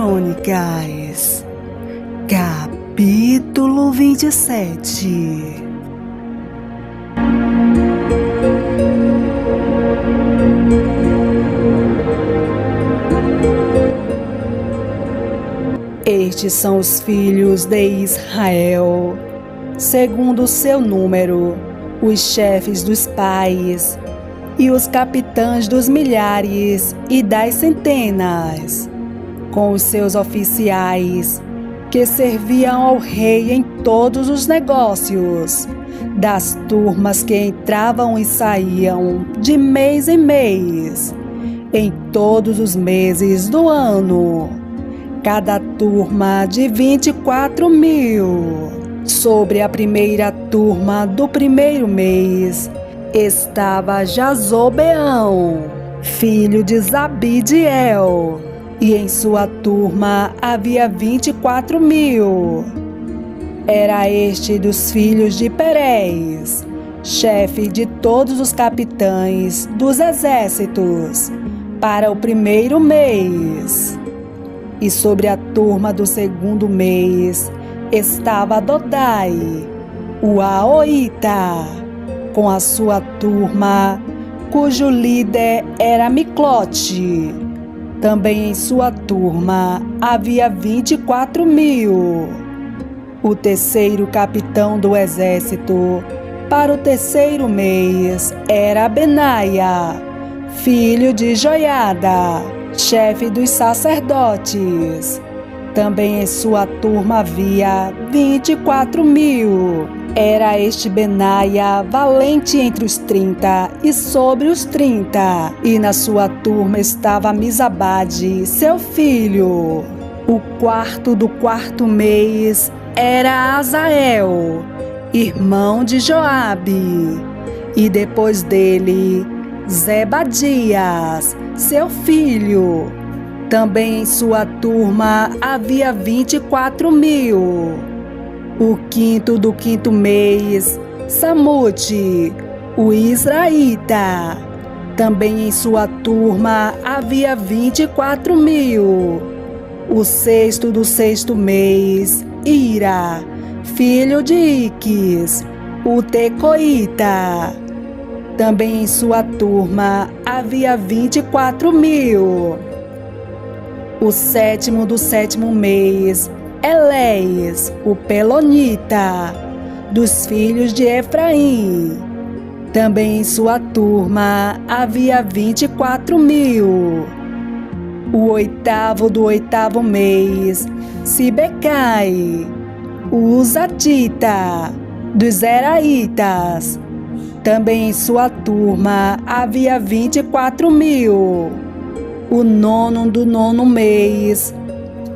Crônicas, capítulo 27. Estes são os filhos de Israel, segundo o seu número, os chefes dos pais e os capitães dos milhares e das centenas, com os seus oficiais, que serviam ao rei em todos os negócios, das turmas que entravam e saíam de mês em mês, em todos os meses do ano, cada turma de 24.000. Sobre a primeira turma do primeiro mês estava Jazobeão, filho de Zabidiel, e em sua turma havia 24.000. Era este dos filhos de Perez, chefe de todos os capitães dos exércitos, para o primeiro mês. E sobre a turma do segundo mês estava Dodai, o Aoita, com a sua turma, cujo líder era Miclote. Também em sua turma havia 24.000. O terceiro capitão do exército para o terceiro mês era Benaia, filho de Joiada, chefe dos sacerdotes. Também em sua turma havia 24.000. Era este Benaia valente entre os 30 e sobre os 30. E na sua turma estava Mizabade, seu filho. O quarto do quarto mês era Azael, irmão de Joabe. E depois dele, Zebadias, seu filho. Também em sua turma havia 24.000. O quinto do quinto mês, Samute, o israelita. Também em sua turma havia 24.000. O sexto do sexto mês, Ira, filho de Iques, o tecoita. Também em sua turma havia 24.000. O sétimo do sétimo mês, Elés, o pelonita, dos filhos de Efraim. Também em sua turma havia 24.000. O oitavo do oitavo mês, Sibecai, o Uzatita, dos Zeraitas. Também em sua turma havia 24.000. O nono do nono mês,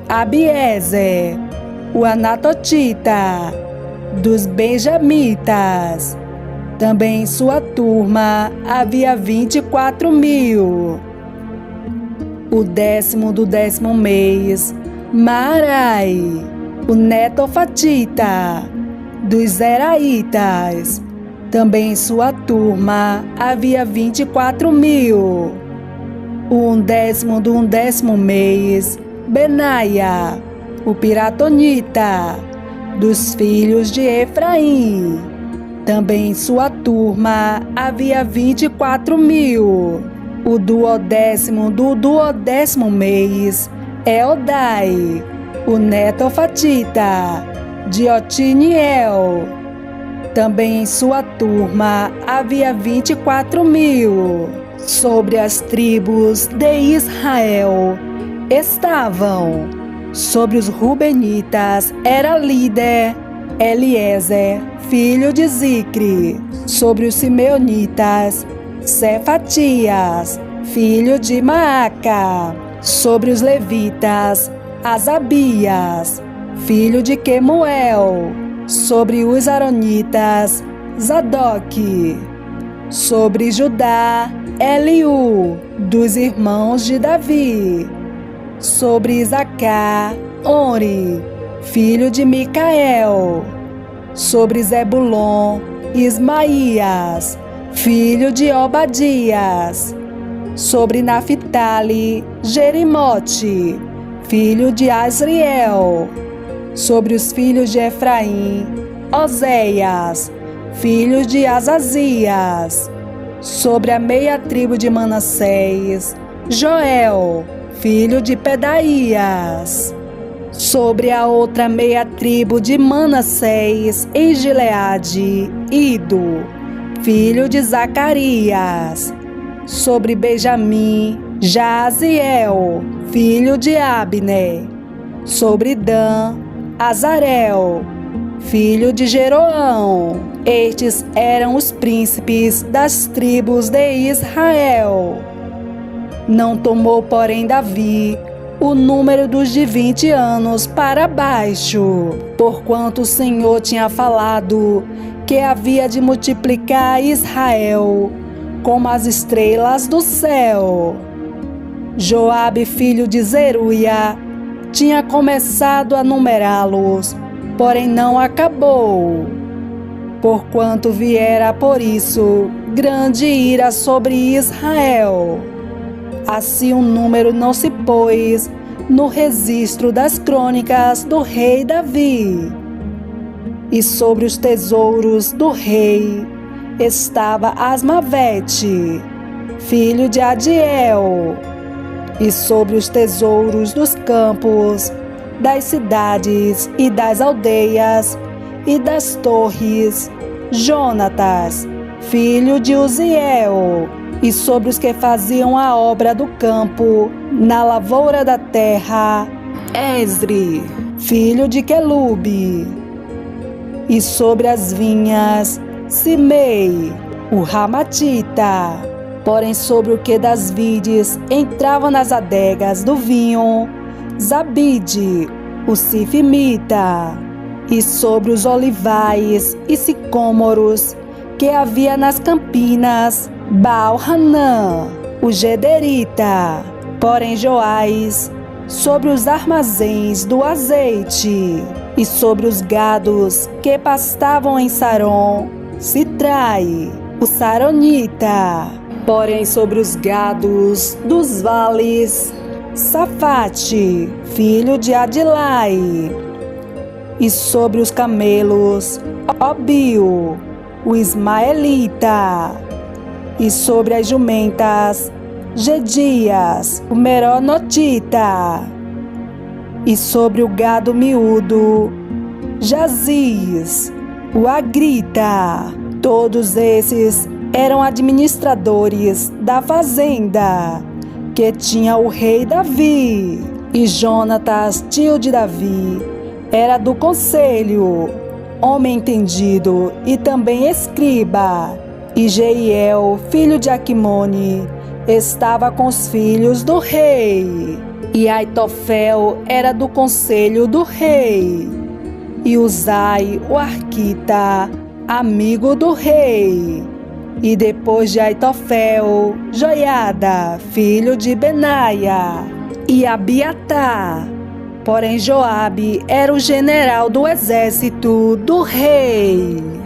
Abiezer, o Anatotita, dos Benjamitas. Também em sua turma havia 24.000. O décimo do décimo mês, Maarai, o Netofatita, dos Zeraitas. Também em sua turma havia 24.000. O undécimo do undécimo mês, Benaia, o piratonita, dos filhos de Efraim. Também em sua turma havia 24.000. O duodécimo do duodécimo mês, Eodai, o netofatita, de Otiniel. Também em sua turma havia 24.000. Sobre as tribos de Israel estavam, sobre os Rubenitas era líder Eliezer, filho de Zicre. Sobre os Simeonitas, Cefatias, filho de Maaca. Sobre os Levitas, Asabias, filho de Quemuel. Sobre os Aronitas, Zadok. Sobre Judá, Eliú, dos irmãos de Davi. Sobre Isacar, Onri, filho de Micael. Sobre Zebulon, Ismaías, filho de Obadias. Sobre Naphtali, Jerimote, filho de Asriel. Sobre os filhos de Efraim, Oséias, filho de Azazias. Sobre a meia tribo de Manassés, Joel, filho de Pedaías. Sobre a outra meia tribo de Manassés em Gileade, Ido, filho de Zacarias. Sobre Benjamim, Jaziel, filho de Abner. Sobre Dan, Azarel, filho de Jeroão. Estes eram os príncipes das tribos de Israel. Não tomou, porém, Davi o número dos de 20 anos para baixo, porquanto o Senhor tinha falado que havia de multiplicar Israel como as estrelas do céu. Joabe, filho de Zeruia, tinha começado a numerá-los, porém não acabou, porquanto viera por isso grande ira sobre Israel. Assim o número não se pôs no registro das crônicas do rei Davi. E sobre os tesouros do rei estava Asmavete, filho de Adiel. E sobre os tesouros dos campos, das cidades e das aldeias e das torres, Jonatas, filho de Uziel. E sobre os que faziam a obra do campo, na lavoura da terra, Esri, filho de Quelube. E sobre as vinhas, Simei, o Ramatita. Porém sobre o que das vides entrava nas adegas do vinho, Zabide, o Sifimita. E sobre os olivais e sicômoros que havia nas campinas, Baal-Hanã, o Gederita. Porém Joás, sobre os armazéns do azeite, e sobre os gados que pastavam em Saron, Sitrai, o Saronita. Porém sobre os gados dos vales, Safate, filho de Adilai. E sobre os camelos, Obio, o Ismaelita. E sobre as jumentas, Gedias, o Meronotita. E sobre o gado miúdo, Jaziz, o Agrita. Todos esses eram administradores da fazenda que tinha o rei Davi. E Jonatas, tio de Davi, era do conselho, homem entendido e também escriba. E Jeiel, filho de Aquimone, estava com os filhos do rei. E Aitofel era do conselho do rei. E Uzai, o arquita, amigo do rei. E depois de Aitofel, Joiada, filho de Benaia. E Abiatar. Porém Joabe era o general do exército do rei.